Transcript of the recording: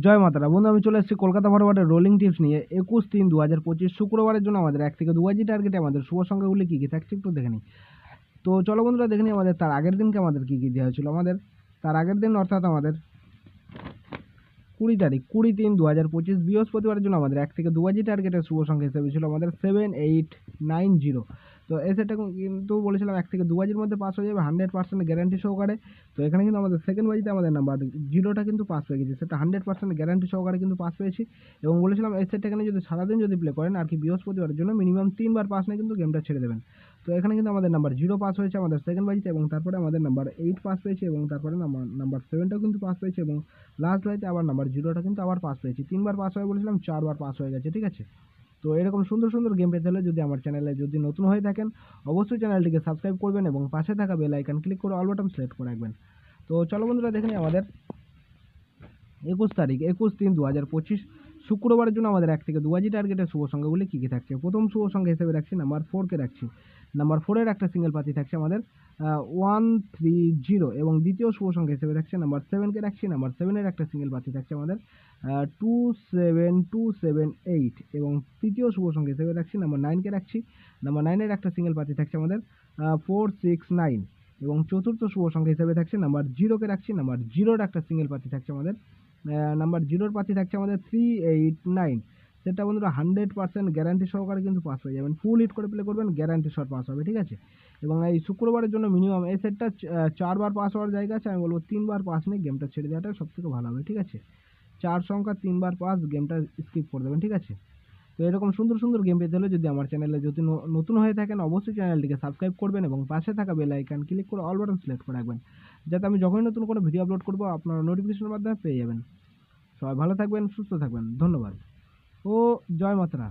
জয় মাতারা বন্ধু, আমি চলে এসেছি কলকাতা ফরওয়ার্ডের রোলিং টিপস নিয়ে 21/3/2025 শুক্রবারের জন্য আমাদের 1 থেকে 2 টার্গেটে আমাদের শুভ সংখ্যাগুলি কী কী থাকছে একটু দেখে নিই। তো চলো বন্ধুরা দেখে নিই আমাদের তার আগের দিনকে আমাদের কী কী দেওয়া হয়েছিল। আমাদের তার আগের দিন অর্থাৎ আমাদের 20 তারিখ 20/3/2025 বৃহস্পতিবারের জন্য আমাদের 1 থেকে 2 টার্গেটের শুভ সংখ্যা হিসেবে ছিল আমাদের 7890। তো এই সেটটা কিন্তু বলেছিলাম 1 থেকে 2 মধ্যে পাস হয়ে যাবে 100% গ্যারান্টি সহকারে। তো এখানে কিন্তু আমাদের সেকেন্ড বাজিতে আমাদের নাম্বার জিরোটা কিন্তু পাস হয়ে গেছে, সেটা 100% গ্যারান্টি সহকারে কিন্তু পাস পেয়েছি। এবং বলেছিলাম এই সেটটা এখানে যদি সারাদিন যদি প্লে করেন আর কি বৃহস্পতিবারের জন্য মিনিমাম 3বার পাস নিয়ে কিন্তু গেমটা ছেড়ে দেবেন। তো এখানে কিন্তু আমাদের নাম্বার 0 পাস হয়েছে আমাদের সেকেন্ড বাজিতে, এবং তারপরে আমাদের নাম্বার 8 পাস পেয়েছে, এবং তারপরে নাম্বার 7টাও কিন্তু পাস পেয়েছে, এবং লাস্ট বাজিতে আবার নাম্বার 0টা কিন্তু আবার পাস পেয়েছি। 3বার পাস হয়ে বলেছিলাম 4বার পাস হয়ে গেছে, ঠিক আছে। তো এরকম সুন্দর সুন্দর গেম পেতে হলে যদি আমার চ্যানেলে যদি নতুন হয়ে থাকেন অবশ্যই চ্যানেলটিকে সাবস্ক্রাইব করবেন এবং পাশে থাকা বেল আইকন ক্লিক করে অল বাটন সিলেক্ট করে রাখবেন। তো চলো বন্ধুরা দেখে নিই আমাদের 21 তারিখ 21/3/2025 শুক্রবারের জন্য আমাদের 1 থেকে 2 টার্গেটের শুভ সংখ্যাগুলি কী কী থাকছে। প্রথম শুভ সংখ্যা হিসেবে রাখছি নাম্বার 4কে রাখছি। নাম্বার 4-এর একটা সিঙ্গেল পাতি থাকছে আমাদের 130, এবং দ্বিতীয় শুভ সংখ্যা হিসেবে রাখছি নাম্বার 7কে রাখছি। নাম্বার 7-এর একটা সিঙ্গেল পাতি থাকছে আমাদের 27278, এবং তৃতীয় শুভ সংখ্যা হিসেবে রাখছি নাম্বার 9কে রাখছি। নাম্বার 9-এর একটা সিঙ্গেল পাতি থাকছে আমাদের 469, এবং চতুর্থ শুভ সংখ্যা হিসেবে থাকছে নাম্বার 0কে রাখছি। নাম্বার 0-এর একটা সিঙ্গেল পাতি থাকছে আমাদের নাম্বার 0-এর পাতি থাকছে আমাদের 389। সেটা বন্ধুরা 100% গ্যারান্টি সহকারে কিন্তু পাস হয়ে যাবেন, ফুল হিট করে প্লে করবেন, গ্যারান্টি শট পাস হবে, ঠিক আছে। এবং এই শুক্রবারের জন্য মিনিমাম এই সেটটা 4বার পাস হওয়ার জায়গা আছে, আমি বলবো 3বার পাস নিয়ে গেমটা ছেড়ে দেওয়াটা সবথেকে ভালো হবে, ঠিক আছে। 4 সংখ্যা 3বার পাস গেমটা স্কিপ করে দেবেন, ঠিক আছে। তো এরকম সুন্দর সুন্দর গেম পেতে হলে যদি আমার চ্যানেলে যদি নতুন হয়ে থাকেন অবশ্যই চ্যানেলটিকে সাবস্ক্রাইব করবেন এবং পাশে থাকা বেল আইকন ক্লিক করে অল বাটন সিলেক্ট করে রাখবেন, যাতে আমি যখনই নতুন কোনো ভিডিও আপলোড করবো আপনারা নোটিফিকেশনের মাধ্যমে পেয়ে যাবেন। সবাই ভালো থাকবেন, সুস্থ থাকবেন, ধন্যবাদ ও জয় মাতারা।